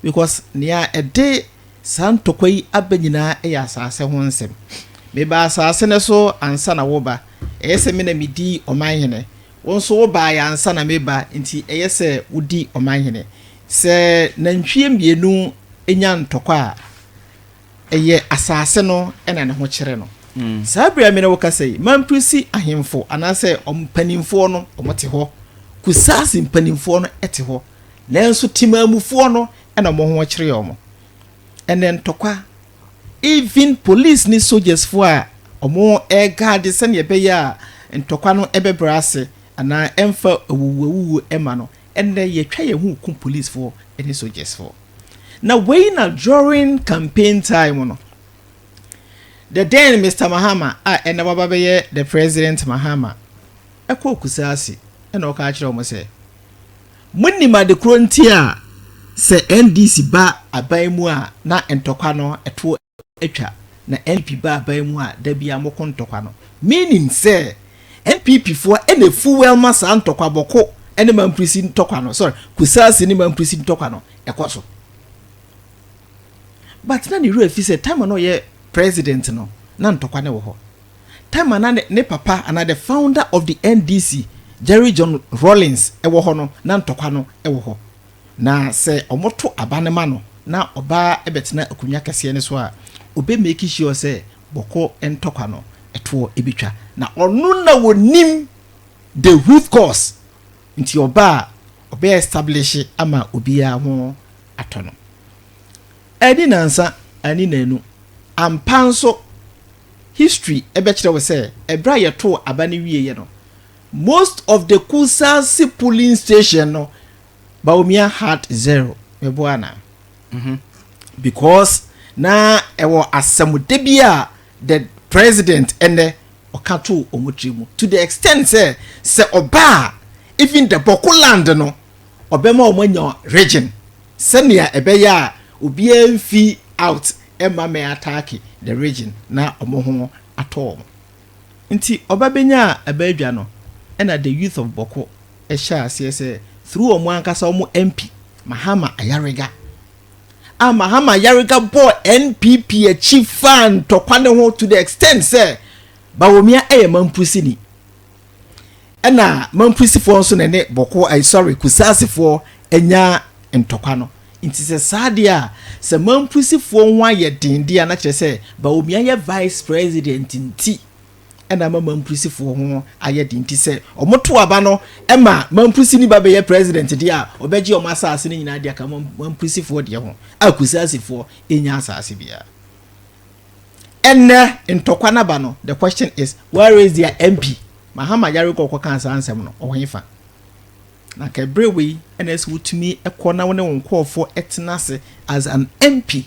because near a day Santokoi Abenina ea sase honsem. Meba sase ne so ansa na woba. Ese mena midi omahene. Wonso woba ya ansa na meba nti ese udi omahene. Se nantwie mmienu enya ntokwa eye asase no ena ne ho kire no. Sabria me na woka sei Mamprusi ahemfo anase ompanimfo no omote ho. Kusasi mpanimfo no ete ho. Nanso timamufo no ena mo ho kire yomo. And then tokwa even police ni soldiers for omo guard send ye beya ntokwa no ebebrase ana emfa ewuwu ema no and then ye twa ye hu kum police for any soldiers for now when during campaign time no the then Mr. Mahama and baba be the president Mahama Kusasi and oka kire omo say munni ma de krontia se NDC ba abaimu a na entokwa no eto etwa na NPP ba abaimu a da bia moko ntokwa no meaning say NPP for ene fuel masa ntokwa boko ene Mamprusi ntokwa no sorry Kusasi ni Mamprusi ntokwa no ekoso but na ni refi say time no ye president no na ntokwa ne wo ho time na ne papa and the founder of the NDC Jerry John Rawlings ewo ho no na ntokwa no ewo ho na se omoto abanema no na oba ebetena akunya kase ne so a obe make sure say boko entokwa no eto ebetwa na onu na wonim the root cause nti oba establish ama obia ho atono edi nansa ani nanu ampanso history ebekire we say ebra yeto abane wiye no most of the Kusasi polling station no Baumia had 0 meboana because na ewo asamudebia the president ene okato omotrimu to the extent say oba even the Bokuland no obema omanya region senia ebeya obi amfi out ema me attack the region na omoho atom nti obabenya abadwa no ena the youth of Boko esha say through omwankasa omo MP Mahama Ayariga Mahama Ayariga bo NPP chief fan to kwane ho to the extent say bawomia Mamprusi ni ena Mamprusi for so ne Boko sorry Kusasi for enya ntokwa no nti se sadia se Mamprusi for ho aye dindi na kire se bawomia ye vice president nti ena Mamprusi for ho aye dinti se omoto aba no ema Mamprusi ni baba ye president dia obeji o masase ni nyina dia ka Mamprusi for dia ho Kusasi for enya asase bia enne ntokwa na ba no the question is where is their MP Mahama Yari ko kansa ansem no ohwefa na ka brewe ns wutumi ekona wone wonkofo etnase as an MP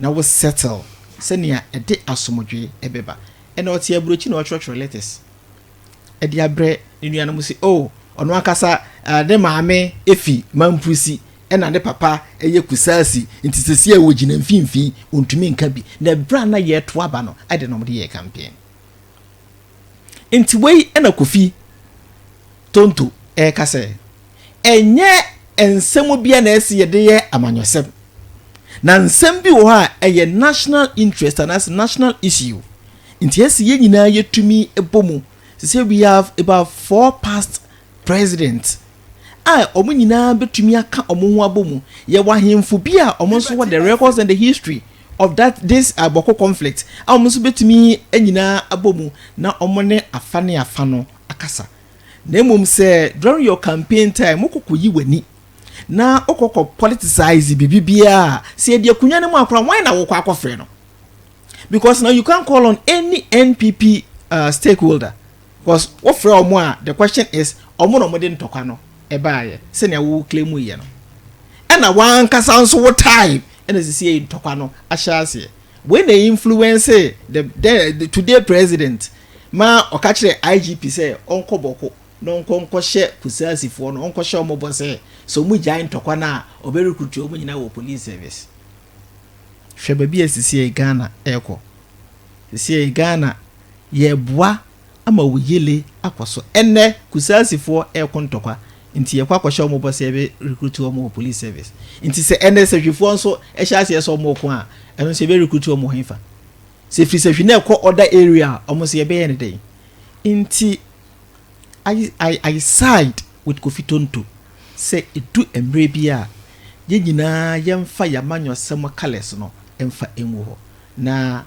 na we settle senia ede asomodwe ebeba ena otie abrochi na ochrochro letters ede abre nnuana mu si ono akasa de maame efi Mamprusi ena ne papa eye Kusasi nti sesi e wogina mfimfi ontumi nka bi na bra na ye to aba no ade no de ye campaign nti wei ena Kofi tonto kase enye ensemu bia na esi ye de ye amanyosem na nsem bi wo ha eye national interest and as national issue nti esi ye nyina ye tumi ebomu sesi we have about 4 past presidents omo nyina betumi aka omo ho abomu ye wahemfo bia omo so what the records and the history of this Boko conflict omo so betumi anyina abomu na omo ne afano akasa na emom say during your campaign time okokoyi wani na okoko politicize bibibia say de akunya ne mu akora why na wo kwa akofre no because now you can't call on any NPP stakeholder because what for omo the question is omo no mo de ntokwa no ebaye se na wo claim ye no na wan kasa nso wo time na sisi ntokwa no ahyase when they influence the today president ma okachire IGP say onko Boko no onko hye Kusasi fo no onko hye omo bose so mu gyan ntokwa na oberecruit omo nyina wo police service hwe ba sisi Ghana eko sisi Ghana ye boa ama wo yele akoso enne Kusasi fo eko ntokwa nti ye kwa kwahye omo boss ebe recruit omo police service nti se NSF hwefo nso ehya ase so omo ko a eno se be recruit omo henfa se free se hwe na ekọ other area omo se ebe ye ne dey nti I side with Kofi Tonto say edu emre bia ye nyina yemfa yamanyo sem kales no emfa enwo ho na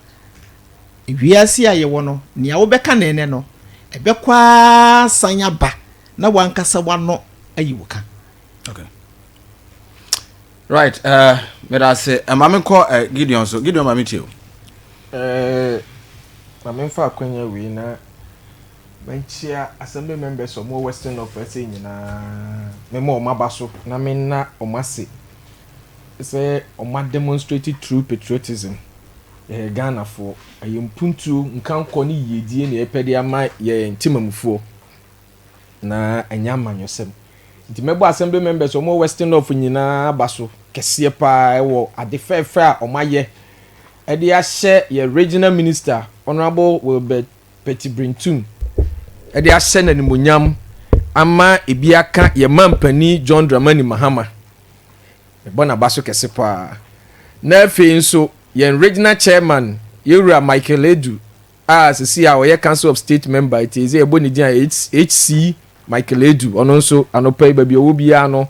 wiase aye wo no nia wo beka nene no ebekwa sanya ba na wankasa wano ayiwuka. Okay. Right, but I say mama call Gideon so Gideon mama tell. Mama fa kwanya we na benchia assembly members of more western of say nyina me mo mabaso na me na omase say oma demonstrated true patriotism Ghana for ayempuntu nkanko ni yedie na epede ama ye ntimamufuo na anyamanyosem nti mebo assembly members of more western of nyina baso kese pa ewo ade fefe a omaye ede ahye ye regional minister honorable Wilbert Petibrintum ede ahye na nimonyam ama ebiaka ye mampani John Dramani Mahama ebona baso kese pa na afi nso ye regional chairman Yura Michael Edu as see our council of state member it is eboni dia HC Michael Edu ono nso anopai baby obia no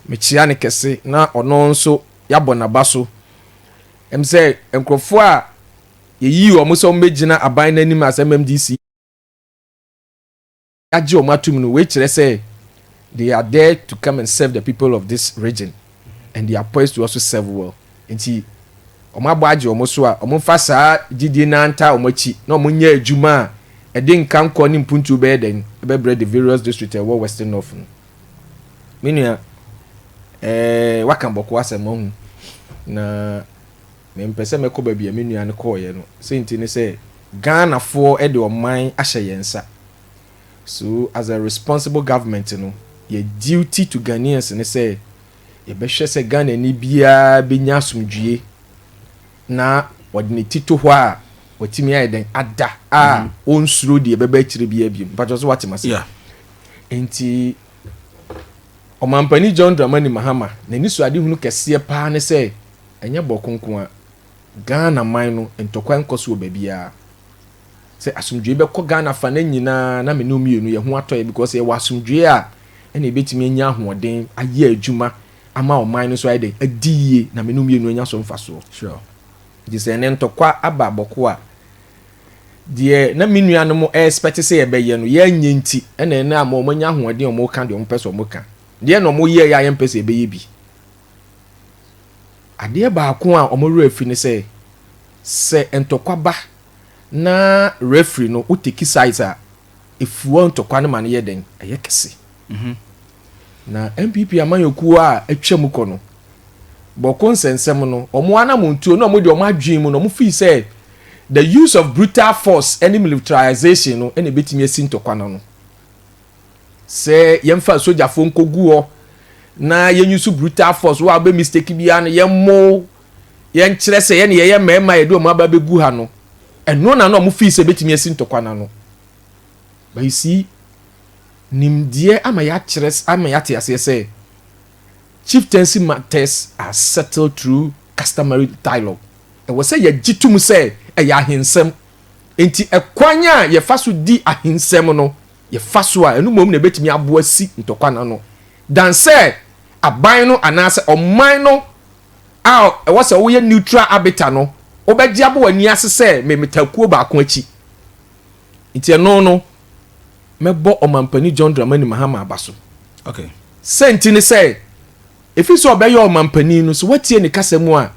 mechia ne kese na ono nso yabona baso em say enkrofo a yeyi o mo so megina aban nanim as MMDC aji o matum no we kire say they are there to come and serve the people of this region and they are poised to also serve well nti omagbaje omoso a omfa saa gidie nanta omachi na omunya adwuma a ede nkanko ni mpuntu be den be the various district e western north minua wakan boko asem hu na me mpese meko ba bia minua ne ko ye no senti ne say Ghana for e de oman ahye yensa so as a responsible government no your duty to Ghanaians ne say ye be hwe se Ghana ni bia benya asomdwie na wadine tito ho a watimi ayeden ada a onsuro de beba akire bia biem but also watimase yeah enti omampani John Dramani Mahama na ni so ade hunu kese pa ne se enye bokonkon a Ghana man no entokwa nkoso obabia se asomdwe be ko Ghana fa na nyina na me no mienu ye ho atoye because ye wasomdwe a ena ebetimi anya ahoden aye adwuma ama oman no so ayeden adie na me no mienu anya so mfaso sure dise ne ntokwa aba boko a de na menua no mo expect say ebeye no ya nyenti ena na ama omanya hoɔden omo ka de omo pese omo ka de na omo ye ya yem pese ebeye bi ade ba ko a omo refi ne say se ntokwa ba na referee no uteki size a efuo ntokwa no ma ne ye den eye kese na MPP amanyoku a atwam ko no boko nsensem no omo anamontuo no omo de omo adwen mu no omo fi say the use of brutal force and militarization no ene betimi asintokwa no say yemfa soldier fo nkoguo na yenyusu brutal force wa be mistake bia no yemmo yenkire say ye ne ye mema ye de omo aba begu ha no eno na no omo fi say betimi asintokwa no but you see nimdie ama ya kire ama ya te ase say chieftaincy matters are settled through customary dialogue. E was say ye jitum say e ya hinsem. Enti ekwanya ye faso di ahinsem no ye faso a enu mom na betimi abo asi ntokwa na no. Dan say aban no anase oman no a e was say wo ye neutral arbiter no obeji abo wani ase say me metakuo ba ko achi. Enti eno no mebo omampani John Dramani Mahama abaso. Okay. Senti ni say if you saw by your mampani no so what ye ne kasemu a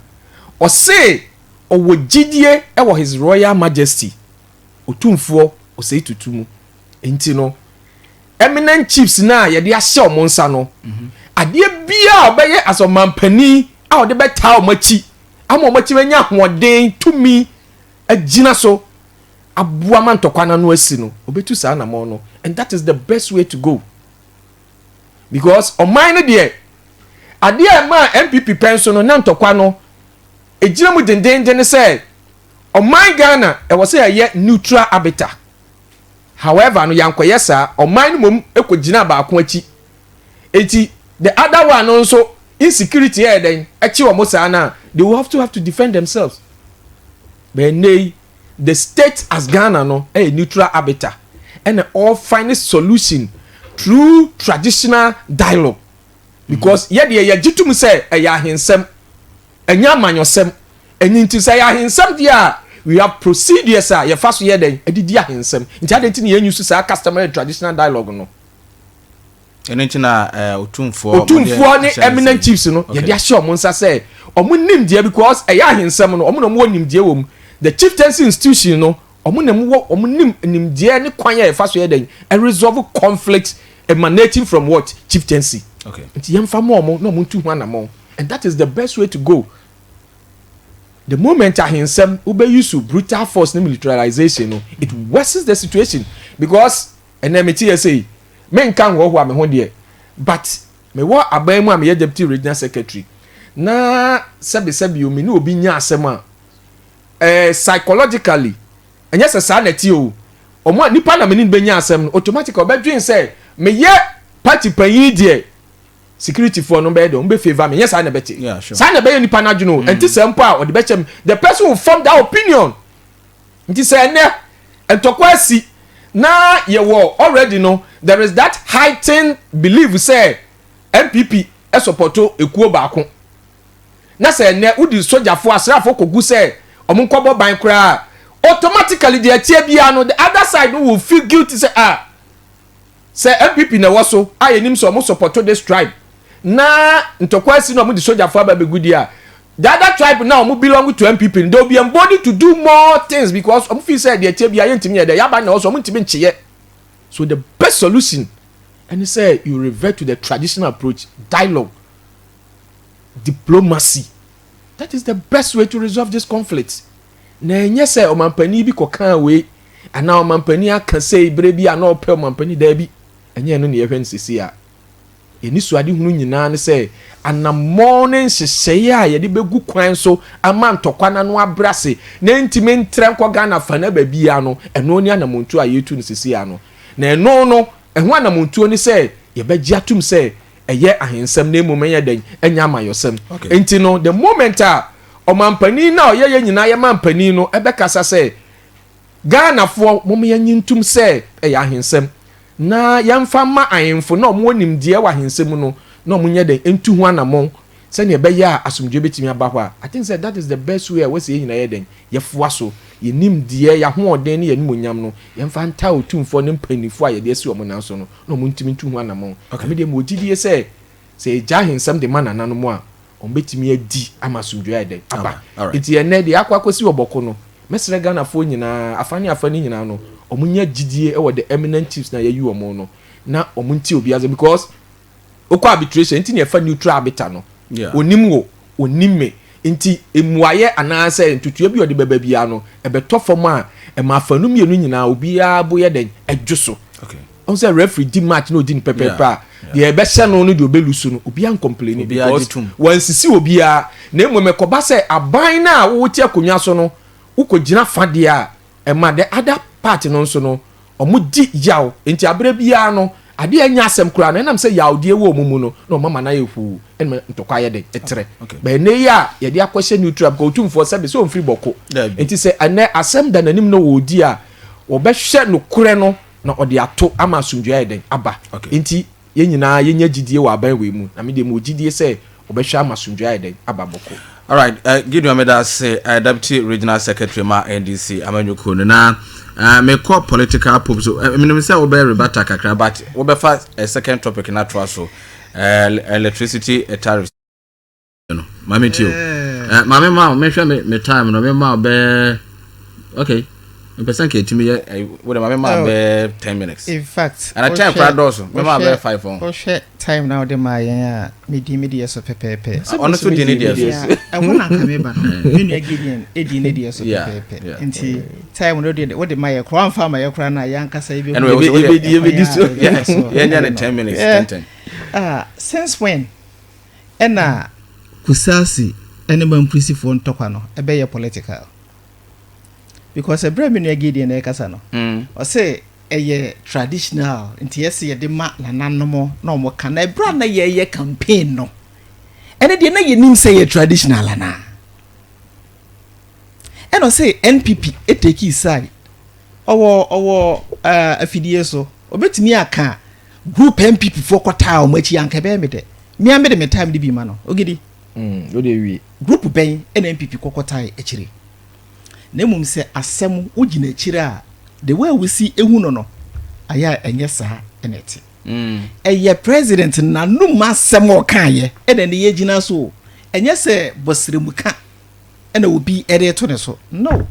o say o wo gidie e wo his royal majesty otumfuo o say tutumu enti no eminent chiefs na ye de ahye omonsa no ade bia obeye as o mampani a o de beta o machi ama o machi benya hoden tumi agina so abua mantokwa na no asi no obetu sa na mo no and that is the best way to go because o mine there ade ma MPP pension no nantokwa no ejira mu dendende ne say o my Ghana e was say ye neutral arbiter however no yankoye sa o mine mom ekogina ba ko achi eti the other one also insecurity here then echi omo say na they will have to defend themselves but nay the state as Ghana no a neutral arbiter and all find solution through traditional dialogue because ye de gitum say ya hensem enya manyosem enyinti say ya hensem dia we have procedures ya faso ye den edidi ya hensem nti adenti ne yenyu so say customary traditional dialogue no enti na otumfo ni eminent chiefs no ye de ahye omonsa say omo nimdie because ya hensem no omo no mo nimdie wom the chieftaincy institution no omo nimdie ne kwan ya faso ye den resolve conflict emanating from what chieftaincy. Okay. Nti yemfa mo no mo ntu ho anamo and that is the best way to go. The moment ahinsem ube use brutal force and militarization no it worsens the situation because enmity say men kan wo me ho de but me wo aban mu am ye deputy regional secretary na sebi o me ni obi nya asem a psychologically enye se sa na ti o omo nipa na me ni be nya asem no automatically obedwin say me ye party panyin de security for no be do be favor me yes I na beti say na be nipa na dwuno enti say mpo a odi be chem the person will form that opinion enti say ne entokwa si na ye wo already no there is that heightened belief say MPP e supporto Ekuonaba na say ne udi soldier for asrafo kogu say omunkobo ban kra automatically the atie bia no the other side will feel guilty say MPP na waso ayenim so mo supporto this tribe na ntokwasi no mo di soldier for abegudi a the other tribe now mo belong to MPP and they'll be embodied to do more things because omo feel say the atie bia yentimi ye the yaba na also mo ntimi ncheye. So the best solution and he say you revert to the traditional approach, dialogue, diplomacy. That is the best way to resolve this conflict. Na enye say omampani bi kokan we ana omampani aka say brebi ana opel omampani da bi enye no ne yehwen sisi a eni suade hunu nyina ne say ana morning hyehyeye a ye de begu kwan so ama ntokwa na no abrase na ntime ntrem ko Ghana fa na ba bia no eno ni anamontu a yetu ne sisi a no na eno no eho anamontu ni say ye begye atum say eye ahensem na emomenya den enya amayosem enti no the moment a omampani na oyeye nyina ye mampani no ebekasa say Ghana fo momya nyintum say eye ahensem na yamfa ma ayenfo na omo nimdie wa ahensem no na omunye den entu ho anamon se ne ebe ya asumdwe betimi aba ho a I think say that is the best way we say nyina ye den ye foa so ye nimdie ya ho oden ne ye nimonyam no yamfa nta otumfo ne mpanifo a ye de esi omo nan so no na omo ntimi ntu ho anamon me de mo gidie say eja ahensem de manana no mo a ombetimi adi amasumdwe ya den aba iti ene de akwakosi oboko no mesre Ghana fo nyina afani nyina no omunya gidie e wo the eminent chiefs na yayi omo no na omunti obi aze because okọ arbitration nti ne fa neutral arbiter no onimme nti emuaye anase ntutu bi odi baba bia no ebeto fom a ema afanu mienu nyina obi a boye den adwoso on say referee di match no di pepepa de ebe hye no no de obelusu no obi an complain because wansisi obi a na emmekoba say aban na wo ti akonwa so no ukogina fade a ema the other part no so no omudi yaw enti abere bia no ade anya asem kura na nam say yaw de wo omumu no na mama na yehu en ntokwa ye de etre be ne ya ye de akwhye neutral ko tumfo se be so mfiri boko enti say ane asem da nanim no wodi a wo be hye no kure no na ode ato ama asumdua ye den aba enti ye nyina ye nya gidie wa aban we mu na me de mo gidie say wo be hye ama asumdua ye den aba boko. All right, Gideon Meda say Deputy Regional Secretary ma NDC Amanyuko na me call political pop so me say we be rebata kakra but we be first a second topic na to so electricity tariffs no mama tio mama ma me hwe me time no me ma be okay me person ke timi we mama ma be 10 minutes in fact and a time for also me ma be 5 on o share time now de ma ya media so pepepe on so di media so I wanna come ba no me no Gideon edi media so pepepe nti time no de what the my kran farmer ya kran na ya nkasa ibe e so yes yeah 10 minutes 10 since when ena Kusasi ene Mamprusi for ntokwa no ebe ye political because a brand new Gideon e kasa no o say ɛyɛ traditional nti yɛsɛ yɛde ma nananom na ɔmo ka na ɛbra na yɛyɛ campaign no ɛne deɛ na yɛnim sɛ yɛ traditional ana ɛno sɛ NPP eteki side ɔwɔ afidie so obetumi aka group NPP for kɔtaa ɔmo akyi anka bɛyɛ me dɛ mea me de me time de bi ma no ogidi o de wi group bɛn ɛna NPP kɔkɔtaa akyire na mmom sɛ asɛm wogina akyire a the way we see ehu no aya enye saa eneti eye president na num asem o kan ye ene ne ye gina so enye se bosremuka ene obi ere to ne so no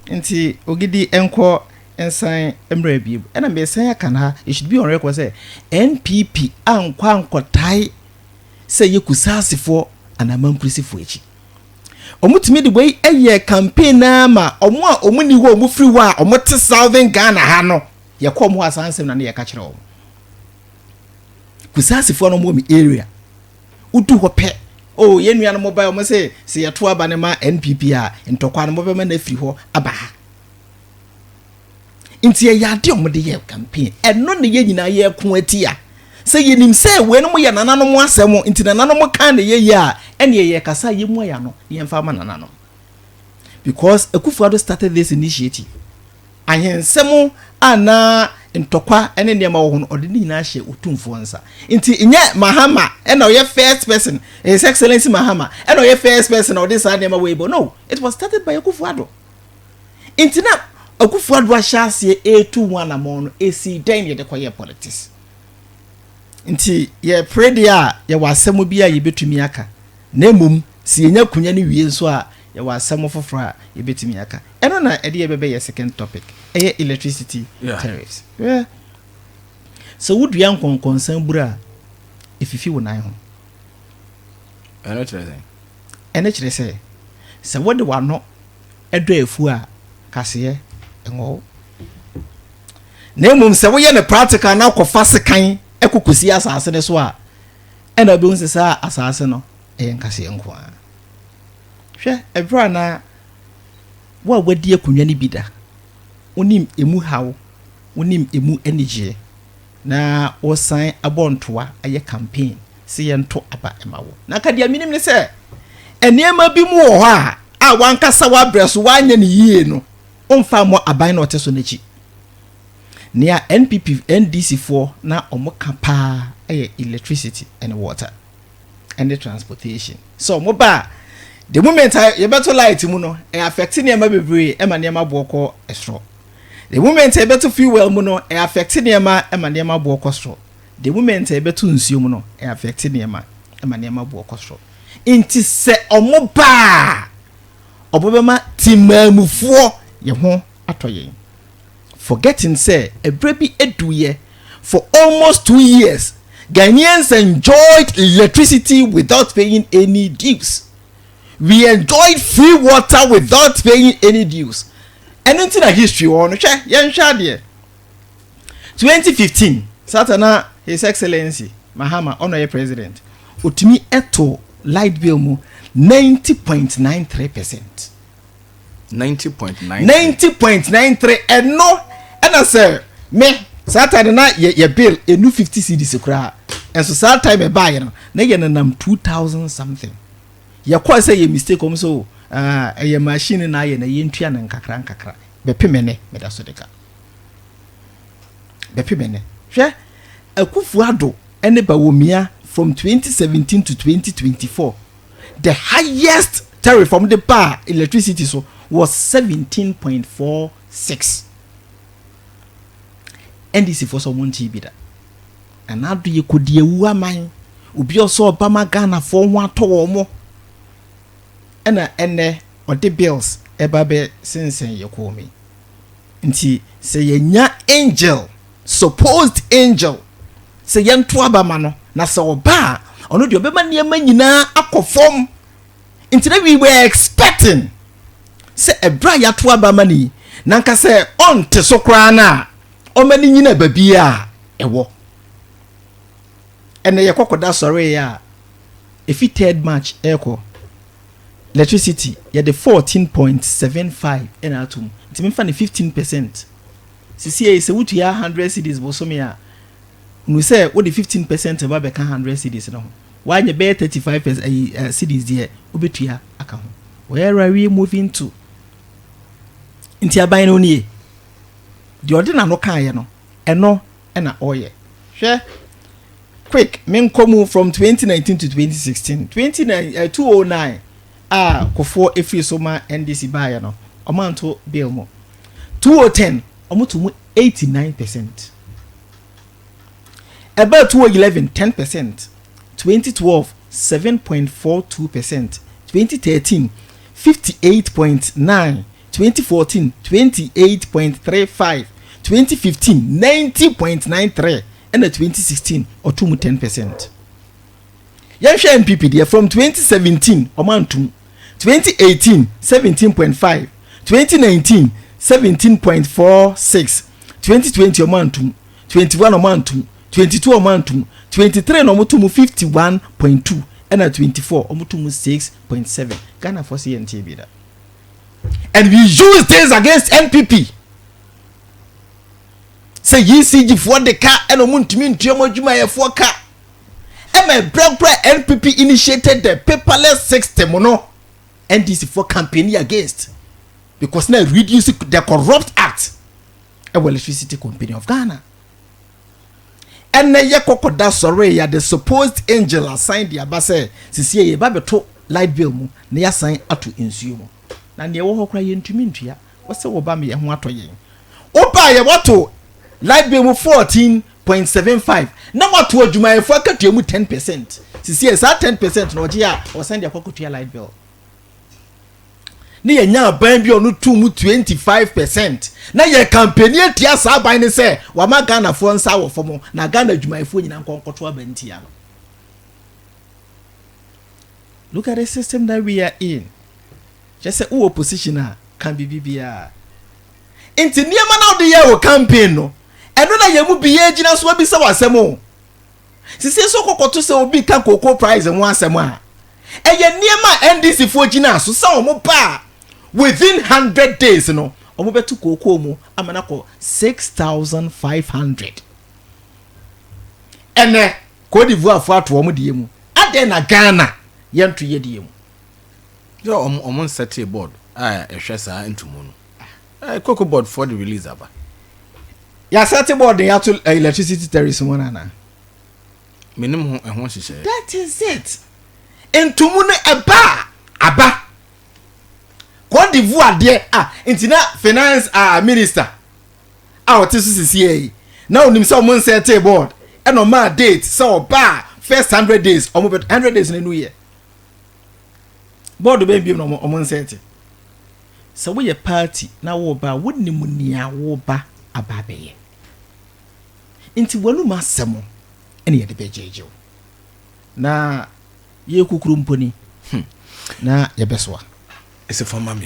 nti ogidi enko ensan emra bi ena me san aka na it should be on record say NPP ankwa ankotai se ye Kusasi fo ana Mamprusi fo echi omutimi de boy eye campaign na ma omo a omuni ho omu free wa omo te Southern Ghana ha no ye kom ho asansem na ye ka kire o Kusasi fo no mo mi area udu ho pe o ye nua no mobile omo se ye to aba ne ma NPP a ntokwa no mobe ma na free ho aba ha nti ye yade omo de ye campaign eno ne ye nyina ye ko ati a se ye nim se we no mo ye nananom asem nti nananom kan ne ye a ene ye kasa ye mu ya no ye mfa ma nananom because Ekufuado started this initiative ahensem ana ntokwa ene ne ma wo no ode ni na hye otumfo nsa nti nye Mahama ene oye first person his excellency Mahama ene oye first person ode sa ne ma weibo no it was started by Ekufuado nti na Ekufuado ahyasie A21 amon esi den ye de koye politics nti ye predia ye wasem bia ye betumi aka na emum si enya kunya ne wie nso a ye wasem foforo a ye betumi aka eno na ede ye bebe ye second topic electricity tariffs so would yan konkonsan bura ififi wonan ho ene kire se what the one no edo afu a kase enwo na emum se wo ye ne practical na kofa sekan ekokusi asase ne so a ena be unse sa asase no nkase enko a hwe ebra na wa wadi akunwa ni bida onim emu haw onim emu energy na osan abontoa aye campaign se ye nto aba emawo na kadia minim ne se enema bi mu wo ha a wankasa wa breso wanya ne yie no omfa mo aban na oteso nachi nia NPP NDC4 na omokapa electricity and water and the transportation so moba the moment you better light mu no affect niam bebre e ma niam aboko estro the moment e better fuel mu no affect niam e ma niam aboko estro the moment e better nsuo mu no affect niam e ma niam aboko estro inti se omoba obobema timamufuo ye ho atoyen forgetting say a baby eduye for almost 2 years Ghanaians enjoyed electricity without paying any dues. We enjoyed free water without paying any dues. And into the history on 2015 Satana His Excellency Mahama Honorary President Utimi eto light bill mu 90.93%. 90.93 and no and I say me Saturday night ye bill a new 50 cedis kra and so sad time e buy no na ye nam 2000 something ye kwa say ye mistake om so ye machine na ye na ye ntua na nkakra bepemene me da so deka bepemene hwe Ekufuado ene bawomia from 2017 to 2024 the highest tariff from the bar electricity so was 17.46 NDC for someone bida and how do you could ye woman ubi also Obama Ghana for one to mo ene or the bills ebabe since you call me nti say ye nya angel supposed angel say yan to abama no na say oba ono de obema niam nyina akofom nti we were expecting say ebra ya to abama ni nanka say on te so kra na o mani nyina babia ewo ene ye kokoda sore ya efi third match eko electricity ya the 14.75 en atom nti me fa ne 15% sisi se wutua 100 cedis bosomi a nu say wo de 15% ba be ka 100 cedis no wanye be 35% cedis there obetua aka ho where are we moving to nti aban no nie de odina no kan ye no eno na oye hwe quick men come from 2019 to 2016 209 kofo efri soma NDC buy no omanto bill mo 2010 omutu 89%. About 2011 10%, 2012 7.42%, 2013 58.9, 2014 28.35, 2015 90.93, and 2016 or 10%. Yansha MPP there from 2017 omantum 2018 17.5, 2019 17.46, 2020 omantum 21 omantum 22 omantum 23 omantum 51.2 and 24 omantum 6.7. Ghana for CNTV that. And we use this against NPP. Say ECG for the car and omuntumi ntiamo djuma ye for car. NPP initiated the paperless system no NDC for campaigning against because now reduce the corrupt act electricity company of Ghana. And na ye kokoda sorry ya the supposed angel assigned the abase sisi ye ba beto light bill mu na ya sign ato nsuo mu na ne wo hokra ye ntumi ntua wo se wo ba me ye ho atoye wo ba ye wato light bill mu 14.75 na wato adwuma ye fa katua mu 10%. Sisi ye sa 10% na oje a wo send the kokotua light bill ni yenya ban bi onu tu mu 25% na ye campaign etia sa ban ni se wa ma Ghana fo nsa wo fomo na Ghana adwumayefo nyina nkonkoto abantia no. Look at the system that we are in. Just say who opposition can be bibia enti niema na odi ye wo campaign no eno na ye mu biye gina so bi se wasemo sisi so kokoto se obi kan koko prize ho asemo a eye niema NDC fo gina so sa omo ba within 100 days no omo betu koko mu amana ko 6,500 ene Cote d'Ivoire fo ato omo die mu ade na Ghana yentu ye die mu yo omo set board ehwe sa ntumu no koko board for the release aba ya set board ya to electricity terrorism one na minim ho ehon hihye that is it ntumu no aba Cote d'Ivoire there intina finance minister otisisi na onim say omo set board e no ma date so ba first 100 days omo 100 days na new year board be biem no omo set so we a party na wo ba wonimu nia wo ba ababeye inti wonu masemo ene ye de bejeje na ye kukuru mponi na ye beswa ese for mamia